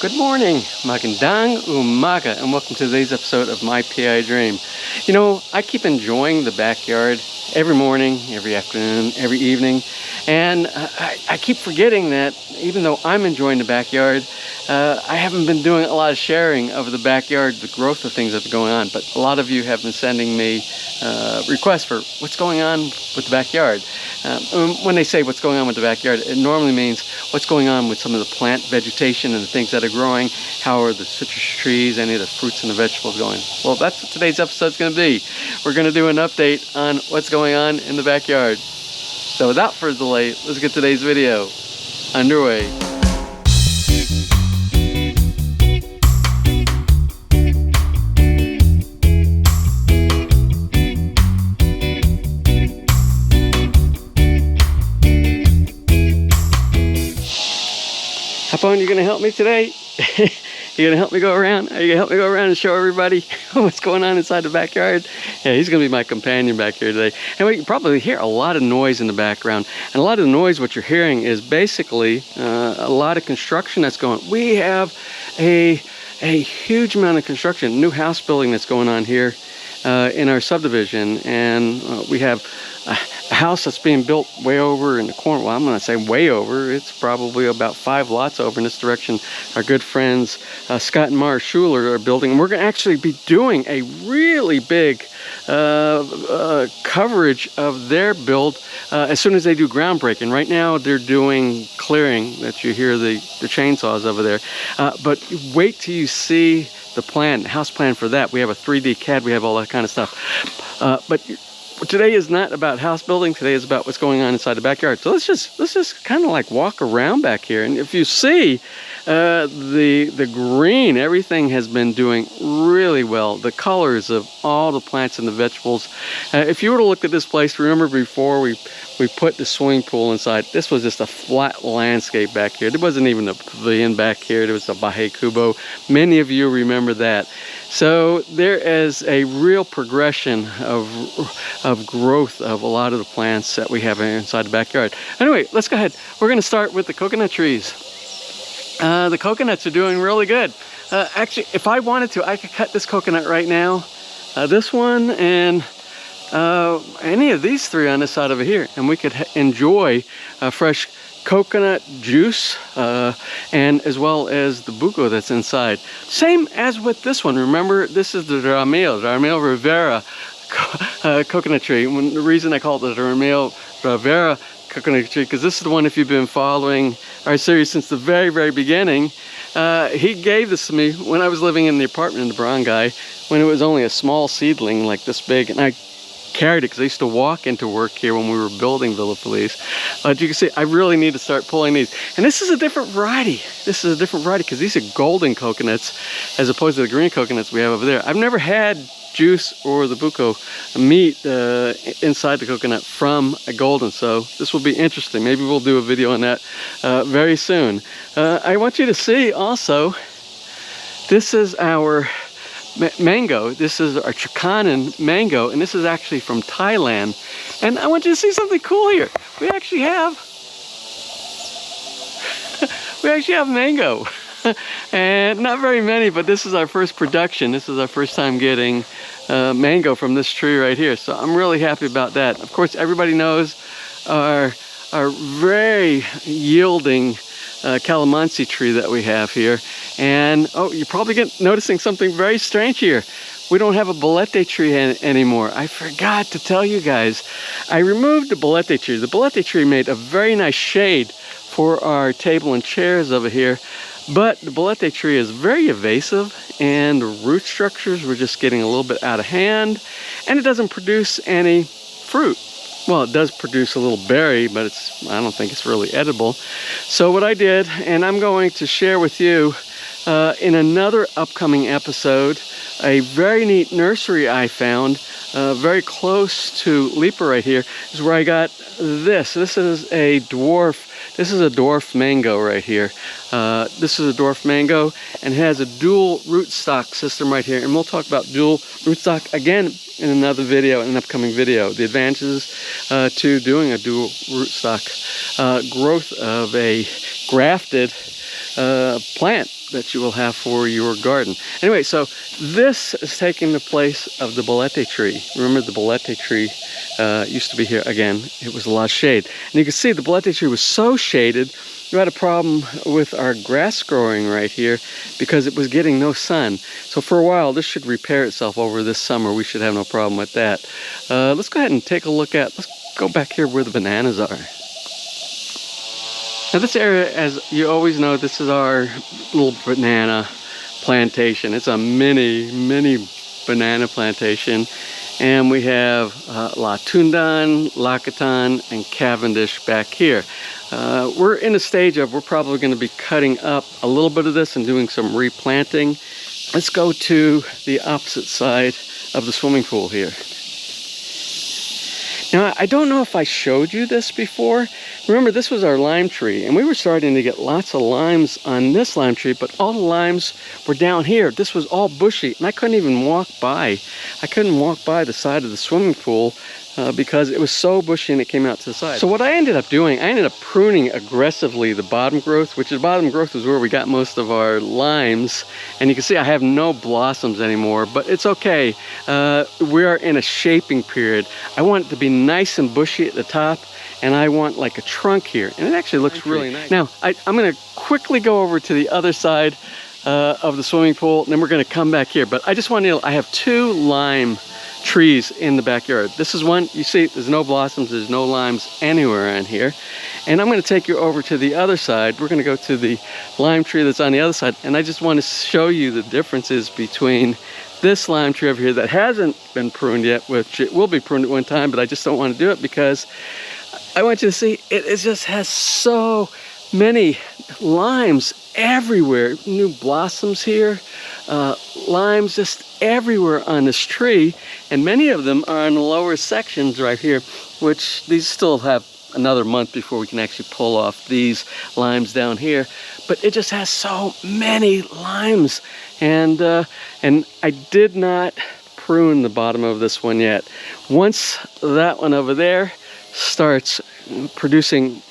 Good morning, magandang umaga, and welcome to today's episode of My PI Dream. You know, I keep enjoying the backyard every morning, every afternoon, every evening, and I keep forgetting that even though I'm enjoying the backyard, I haven't been doing a lot of sharing of the backyard, the growth of things that are going on. But a lot of you have been sending me requests for what's going on with the backyard. When they say what's going on with the backyard, it normally means what's going on with some of the plant vegetation and the things that are growing. How are the citrus trees, any of the fruits and the vegetables going? Well, that's what today's episode is going to be. We're going to do an update on what's going on in the backyard. So without further delay, let's get today's video underway. Hapon, you gonna help me today? You gonna help me go around? Are you gonna help me go around and show everybody what's going on inside the backyard? Yeah, he's gonna be my companion back here today. And we can probably hear a lot of noise in the background. And a lot of the noise, what you're hearing, is basically a lot of construction that's going on. We have a huge amount of construction, new house building that's going on here in our subdivision. And we have a house that's being built way over in the corner. Well, I'm going to say way over. It's probably about 5 lots over in this direction. Our good friends Scott and Mara Schuler are building. And we're going to actually be doing a really big coverage of their build as soon as they do groundbreaking. Right now they're doing clearing, that you hear the chainsaws over there. But wait till you see the plan, house plan for that. We have a 3D CAD. We have all that kind of stuff. But today is not about house building. Today is about what's going on inside the backyard. So let's just kind of like walk around back here. And if you see the green, everything has been doing really well. The colors of all the plants and the vegetables. If you were to look at this place, remember before we put the swimming pool inside, this was just a flat landscape back here. There wasn't even a pavilion back here. There was a Bahay Kubo. Many of you remember that. So there is a real progression of growth of a lot of the plants that we have inside the backyard. Anyway, let's go ahead. We're going to start with the coconut trees. The coconuts are doing really good. Actually, if I wanted to, I could cut this coconut right now. This one and any of these 3 on this side over here, and we could enjoy fresh coconut juice and as well as the buko that's inside. Same as with this one. Remember, this is the Ramil Rivera coconut tree. The reason I call it the Ramil Rivera coconut tree, because this is the one, if you've been following our series since the very beginning, he gave this to me when I was living in the apartment in the barangay, when it was only a small seedling like this big, and I carried it because I used to walk into work here when we were building Villa Feliz. But you can see I really need to start pulling these. And this is a different variety. This is a different variety because these are golden coconuts as opposed to the green coconuts we have over there. I've never had juice or the buko meat inside the coconut from a golden, so this will be interesting. Maybe we'll do a video on that very soon. I want you to see also, this is our mango. This is our Chakanan mango, and this is actually from Thailand. And I want you to see something cool here. We actually have mango. And not very many, but this is our first production. This is our first time getting mango from this tree right here. So I'm really happy about that. Of course, everybody knows our very yielding calamansi tree that we have here. And oh, you're probably noticing something very strange here. We don't have a bolete tree anymore. I forgot to tell you guys. I removed the bolete tree. The bolete tree made a very nice shade for our table and chairs over here. But the bolete tree is very evasive, and the root structures were just getting a little bit out of hand, and it doesn't produce any fruit. Well, it does produce a little berry, but I don't think it's really edible. So what I did, and I'm going to share with you in another upcoming episode, a very neat nursery I found very close to Lyre right here, is where I got this. This is a dwarf mango right here. This is a dwarf mango, and it has a dual rootstock system right here. And we'll talk about dual rootstock again in another video, in an upcoming video. The advantages to doing a dual rootstock growth of a grafted plant that you will have for your garden. Anyway, so this is taking the place of the bolete tree. Remember, the bolete tree used to be here. Again, it was a lot of shade. And you can see the bolete tree was so shaded, we had a problem with our grass growing right here because it was getting no sun. So for a while, this should repair itself over this summer. We should have no problem with that. Let's go ahead and take a look at, let's go back here where the bananas are. Now this area, as you always know, this is our little banana plantation. It's a mini banana plantation. And we have La Tundan, Lakatan, and Cavendish back here. We're in a stage of, we're probably going to be cutting up a little bit of this and doing some replanting. Let's go to the opposite side of the swimming pool here. Now, I don't know if I showed you this before. Remember, this was our lime tree, and we were starting to get lots of limes on this lime tree, but all the limes were down here. This was all bushy, and I couldn't even walk by. I couldn't walk by the side of the swimming pool because it was so bushy and it came out to the side. So what I ended up doing, I ended up pruning aggressively the bottom growth, which the bottom growth is where we got most of our limes. And you can see I have no blossoms anymore, but it's okay. We are in a shaping period. I want it to be nice and bushy at the top, and I want like a trunk here, and it actually looks really nice. Now, I'm gonna quickly go over to the other side of the swimming pool, and then we're gonna come back here. But I just want to, I have 2 lime trees in the backyard. This is one, you see, there's no blossoms, there's no limes anywhere in here. And I'm gonna take you over to the other side. We're gonna go to the lime tree that's on the other side, and I just want to show you the differences between this lime tree over here that hasn't been pruned yet, which it will be pruned at one time, but I just don't want to do it because I want you to see it just has so many limes everywhere. New blossoms here, limes just everywhere on this tree, and many of them are in the lower sections right here, which these still have another month before we can actually pull off these limes down here. But it just has so many limes, and I did not prune the bottom of this one yet. Once that one over there starts producing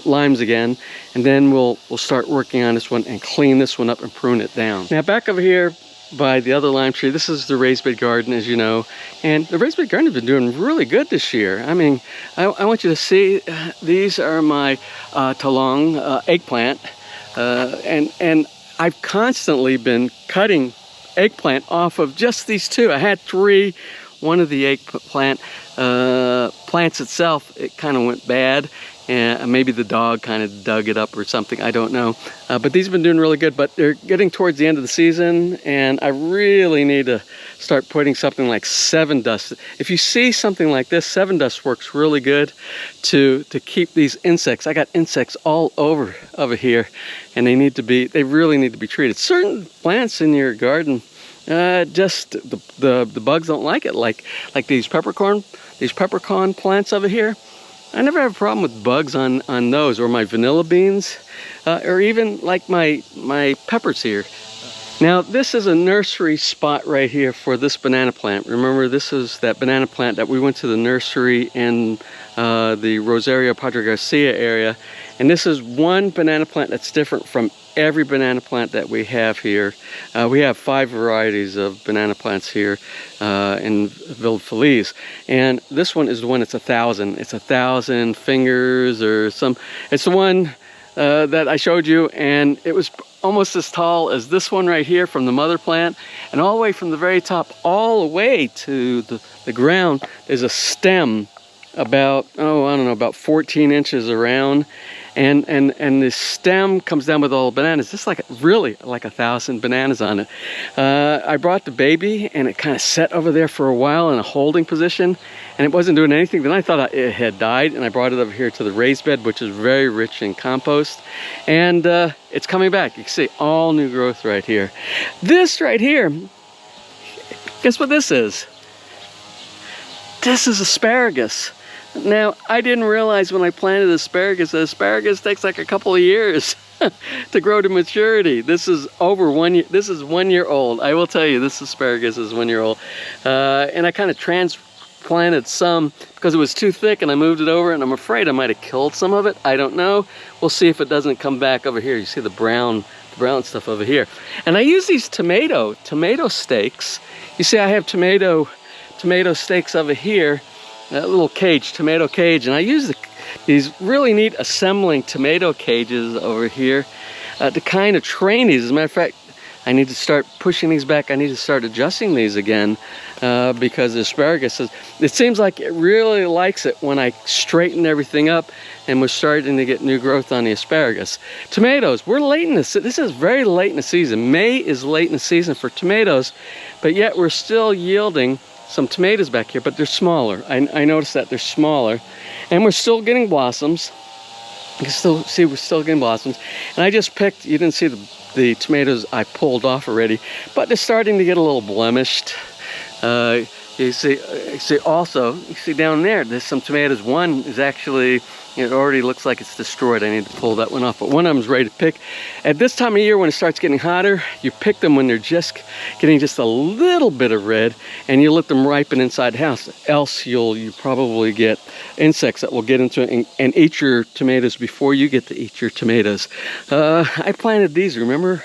limes again, and then we'll start working on this one and clean this one up and prune it down. Now back over here by the other lime tree, this is the raised bed garden, as you know, and the raised bed garden has been doing really good this year. I mean, I want you to see, these are my Talong eggplant, and I've constantly been cutting eggplant off of just these 2. I had 3. One of the eggplant plants itself, it kind of went bad, and maybe the dog kind of dug it up or something, I don't know. But these have been doing really good, but they're getting towards the end of the season, and I really need to start putting something like 7 dust. If you see something like this, 7 dust works really good to keep these insects. I got insects all over here, and they really need to be treated. Certain plants in your garden, just the bugs don't like it, like these peppercorn plants over here. I never have a problem with bugs on those, or my vanilla beans, or even like my peppers here. Now this is a nursery spot right here for this banana plant. Remember, this is that banana plant that we went to the nursery in the Rosario Padre Garcia area, and this is one banana plant that's different from every banana plant that we have here. We have 5 varieties of banana plants here in Villa Feliz, and this one is the one that's 1,000. It's 1,000 fingers or some. It's the one that I showed you, and it was almost as tall as this one right here from the mother plant, and all the way from the very top all the way to the ground is a stem about, oh, I don't know, about 14 inches around. And the stem comes down with all the bananas, just like really like 1,000 bananas on it. I brought the baby, and it kind of sat over there for a while in a holding position, and it wasn't doing anything. Then I thought it had died, and I brought it over here to the raised bed, which is very rich in compost, and it's coming back. You can see all new growth right here. This right here, guess what this is? This is asparagus. Now, I didn't realize when I planted asparagus that asparagus takes like a couple of years to grow to maturity. This is over 1 year. This is 1 year old. I will tell you, this asparagus is 1 year old. And I kind of planted some because it was too thick and I moved it over, and I'm afraid I might have killed some of it. I don't know. We'll see if it doesn't come back over here. You see the brown stuff over here. And I use these tomato stakes. You see I have tomato stakes over here, that little cage, tomato cage, and I use these really neat assembling tomato cages over here to kind of train these. As a matter of fact, I need to start pushing these back. I need to start adjusting these again because the asparagus it seems like it really likes it when I straighten everything up, and we're starting to get new growth on the asparagus. Tomatoes, we're late in this. This is very late in the season. May is late in the season for tomatoes, but yet we're still yielding some tomatoes back here, but they're smaller. I noticed that they're smaller, and we're still getting blossoms. You can still see we're still getting blossoms. And I just picked, you didn't see the tomatoes I pulled off already, but they're starting to get a little blemished. You see also, you see down there's some tomatoes. One is actually, it already looks like it's destroyed. I need to pull that one off, but one of them's ready to pick. At this time of year, when it starts getting hotter, you pick them when they're just getting just a little bit of red, and you let them ripen inside the house. Else you probably get insects that will get into it and eat your tomatoes before you get to eat your tomatoes. I planted these, remember?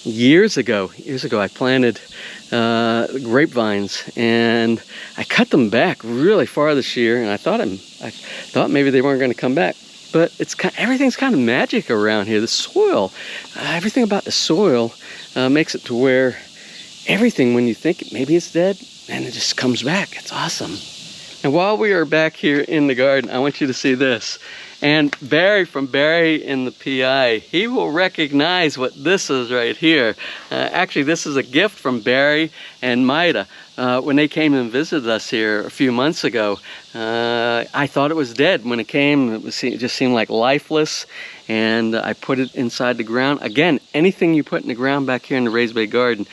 Years ago I planted grapevines, and I cut them back really far this year, and I thought maybe they weren't going to come back, but everything's kind of magic around here. The soil, everything about the soil makes it to where everything, when you think maybe it's dead, and it just comes back. It's awesome. And while we are back here in the garden, I want you to see this. And Barry from Barry in the PI, he will recognize what this is right here. Actually, this is a gift from Barry and Maida. When they came and visited us here a few months ago, I thought it was dead. When it came, it just seemed like lifeless, and I put it inside the ground. Again, anything you put in the ground back here in the raised bed garden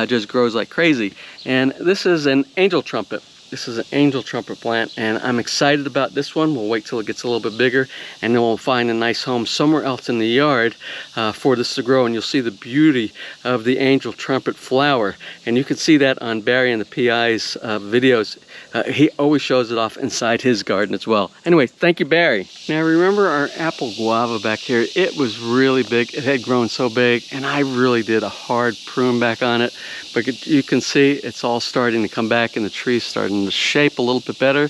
just grows like crazy. And this is an angel trumpet. This is an angel trumpet plant, and I'm excited about this one. We'll wait till it gets a little bit bigger, and then we'll find a nice home somewhere else in the yard for this to grow, and you'll see the beauty of the angel trumpet flower. And you can see that on Barry and the PI's videos. He always shows it off inside his garden as well. Anyway, thank you, Barry. Now remember our apple guava back here? It was really big. It had grown so big, and I really did a hard prune back on it. But you can see it's all starting to come back, and the tree's starting to shape a little bit better.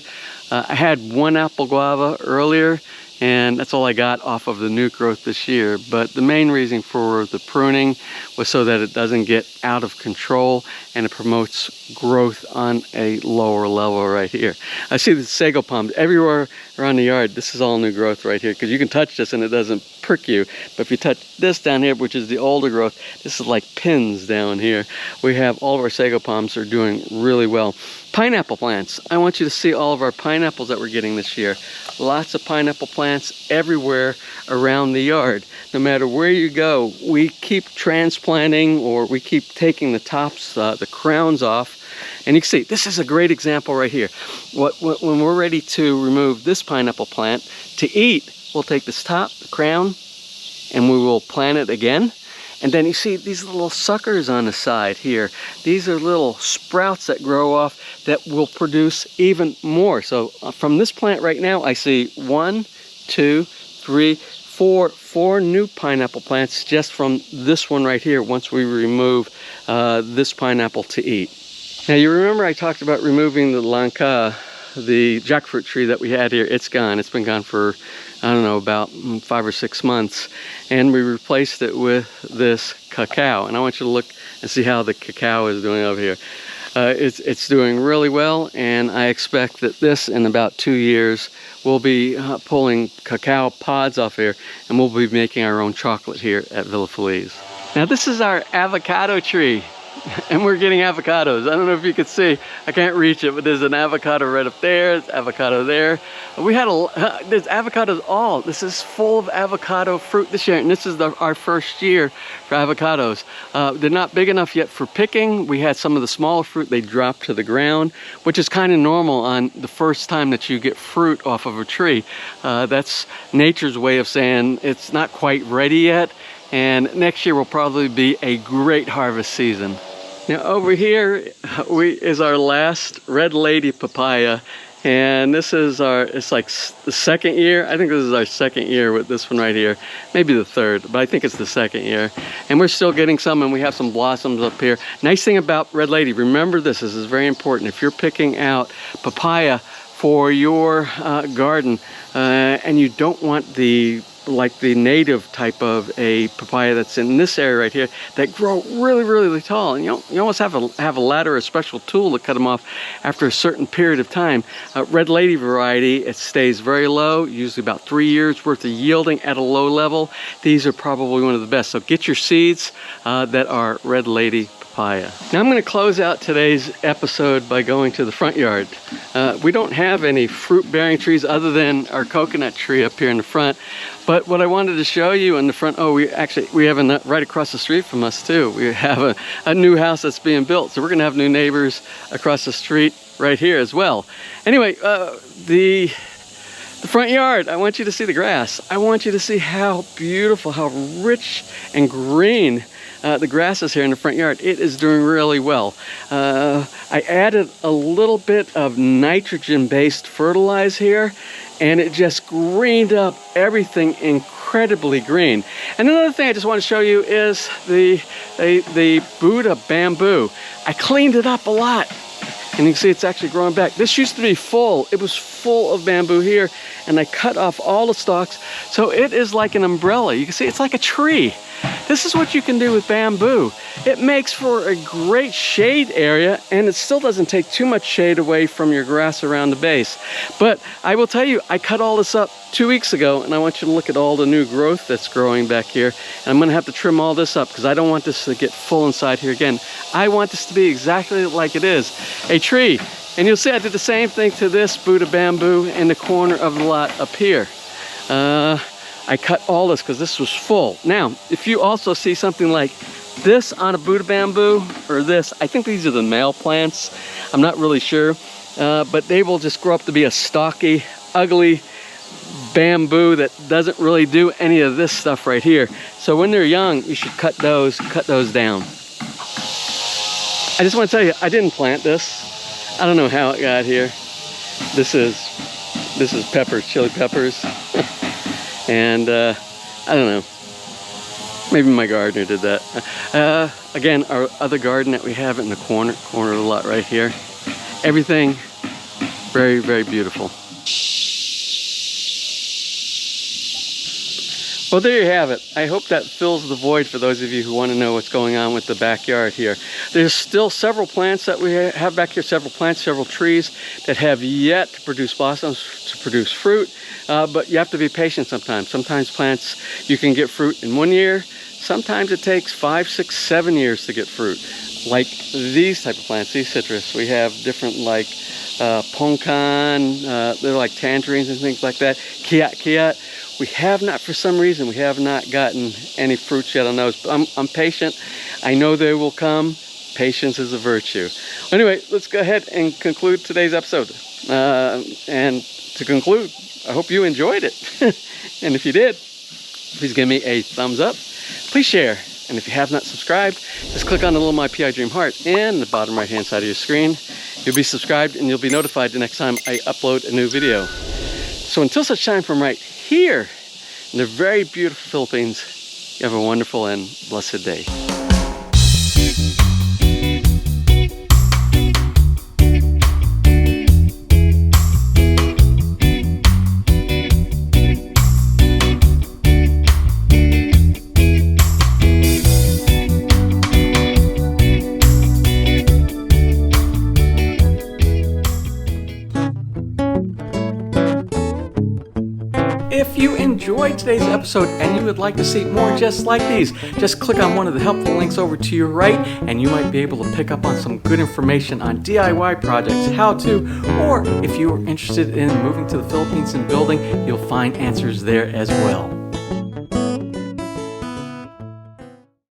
I had one apple guava earlier, and that's all I got off of the new growth this year. But the main reason for the pruning was so that it doesn't get out of control, and it promotes growth on a lower level right here. I see the sago palms everywhere around the yard. This is all new growth right here, because you can touch this and it doesn't prick you. But if you touch this down here, which is the older growth, this is like pins down here. We have all of our sago palms are doing really well. Pineapple plants. I want you to see all of our pineapples that we're getting this year. Lots of pineapple plants everywhere around the yard. No matter where you go, we keep transplanting, or we keep taking the tops, the crowns off. And you can see, this is a great example right here. When we're ready to remove this pineapple plant to eat, we'll take this top, the crown, and we will plant it again. And then you see these little suckers on the side here. These are little sprouts that grow off that will produce even more. So from this plant right now, I see 1, 2, 3, 4 new pineapple plants just from this one right here once we remove this pineapple to eat. Now you remember I talked about removing the lanka, the jackfruit tree that we had here. It's gone. It's been gone for, I don't know, about 5 or 6 months. And we replaced it with this cacao. And I want you to look and see how the cacao is doing over here. It's doing really well, and I expect that this, in about 2 years, we'll be pulling cacao pods off here, and we'll be making our own chocolate here at Villa Feliz. Now this is our avocado tree. And we're getting avocados. I don't know if you can see, I can't reach it, but there's an avocado right up there, there's avocado there. We had there's avocados this is full of avocado fruit this year, and this is our first year for avocados. They're not big enough yet for picking. We had some of the smaller fruit, they dropped to the ground, which is kind of normal on the first time that you get fruit off of a tree. That's nature's way of saying it's not quite ready yet. And next year will probably be a great harvest season. Now over here is our last Red Lady papaya, and this is it's like the second year. I think this is our second year with this one right here, maybe the third, but I think it's the second year. And we're still getting some, and we have some blossoms up here. Nice thing about Red Lady, remember this is very important. If you're picking out papaya for your garden and you don't want the native type of a papaya that's in this area right here that grow really tall, and you almost have a ladder or a special tool to cut them off after a certain period of time. Red Lady variety, it stays very low, usually about 3 years worth of yielding at a low level. These are probably one of the best, so get your seeds that are Red Lady papaya. Now I'm going to close out today's episode by going to the front yard. We don't have any fruit bearing trees other than our coconut tree up here in the front. But what I wanted to show you in the front, we have a right across the street from us too. We have a new house that's being built. So we're gonna have new neighbors across the street right here as well. Anyway, the front yard, I want you to see the grass. I want you to see how beautiful, how rich and green the grass is here in the front yard. It is doing really well. I added a little bit of nitrogen-based fertilizer here, and it just greened up everything incredibly green. And another thing I just want to show you is the Buddha bamboo. I cleaned it up a lot, and you can see it's actually growing back. This used to be full. It was full of bamboo here, and I cut off all the stalks, so it is like an umbrella. You can see it's like a tree. This is what you can do with bamboo. It makes for a great shade area, and it still doesn't take too much shade away from your grass around the base. But I will tell you, I cut all this up 2 weeks ago, and I want you to look at all the new growth that's growing back here. And I'm gonna have to trim all this up because I don't want this to get full inside here again. I want this to be exactly like it is, a tree. And you'll see I did the same thing to this Buddha bamboo in the corner of the lot up here. I cut all this because this was full. Now, if you also see something like this on a Buddha bamboo, or this, I think these are the male plants, I'm not really sure, but they will just grow up to be a stocky, ugly bamboo that doesn't really do any of this stuff right here. So when they're young, you should cut those down. I just want to tell you, I didn't plant this. I don't know how it got here. This is peppers, chili peppers. And I don't know, maybe my gardener did that. Again, our other garden that we have in the corner of the lot right here, everything very beautiful. Well, there you have it. I hope that fills the void for those of you who want to know what's going on with the backyard here. There's still several plants that we have back here, several plants, several trees that have yet to produce blossoms, to produce fruit, but you have to be patient sometimes. Sometimes plants, you can get fruit in 1 year. Sometimes it takes 5, 6, 7 years to get fruit. Like these type of plants, these citrus, we have different like ponkan, they're like tangerines and things like that, kiat. We have not, for some reason, we have not gotten any fruits yet on those. I'm patient. I know they will come. Patience is a virtue. Anyway, let's go ahead and conclude today's episode. And to conclude, I hope you enjoyed it. And if you did, please give me a thumbs up. Please share. And if you have not subscribed, just click on the little My PI Dream heart in the bottom right hand side of your screen. You'll be subscribed and you'll be notified the next time I upload a new video. So until such time from right here in the very beautiful Philippines, you have a wonderful and blessed day. If you enjoyed today's episode and you would like to see more just like these, just click on one of the helpful links over to your right and you might be able to pick up on some good information on DIY projects, how to, or if you are interested in moving to the Philippines and building, you'll find answers there as well.